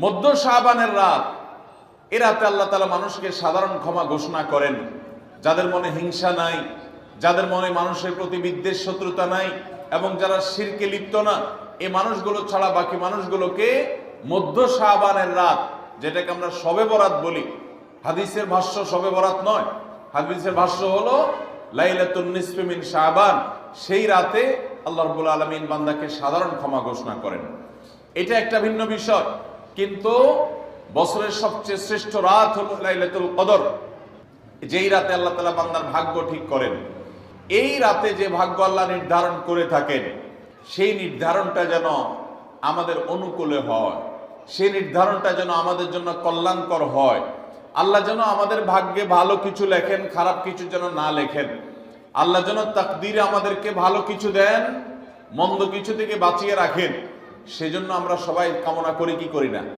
মধ্য শাবানের রাত, এ রাতে আল্লাহ তাআলা মানুষকে সাধারণ ক্ষমা ঘোষণা করেন। যাদের মনে হিংসা নাই, যাদের মনে মানুষের প্রতি বিদ্বেষ শত্রুতা নাই, এবং যারা শিরকে লিপ্ত না, এই মানুষগুলো ছাড়া বাকি মানুষগুলোকে মধ্য শাবানের রাত, যেটাকে আমরা শবে বরাত বলি, হাদিসের ভাষ্য শবে বরাত নয়, হাদিসের ভাষ্য হলো লাইলাতুন নিসফি মিন শাবান। সেই রাতে আল্লাহ রাব্বুল আলামিন বান্দাকে সাধারণ ক্ষমা ঘোষণা করেন। এটা একটা ভিন্ন বিষয়, কিন্তু বছরের সবচেয়ে শ্রেষ্ঠ রাত হলো লাইলাতুল কদর, যেই রাতে আল্লাহ তাআলা বান্দার ভাগ্য ঠিক করেন। এই রাতে যে ভাগ্য আল্লাহ নির্ধারণ করে থাকেন, সেই নির্ধারণটা যেন আমাদের অনুকূলে হয়, সেই নির্ধারণটা যেন আমাদের জন্য কল্যাণকর হয়। আল্লাহ যেন আমাদের ভাগ্যে ভালো কিছু লেখেন, খারাপ কিছু যেন না লেখেন। আল্লাহ যেন তাকদীরে আমাদেরকে ভালো কিছু দেন, মন্দ কিছু থেকে বাঁচিয়ে রাখেন। সেজন্য আমরা সবাই কামনা করি কি করি না?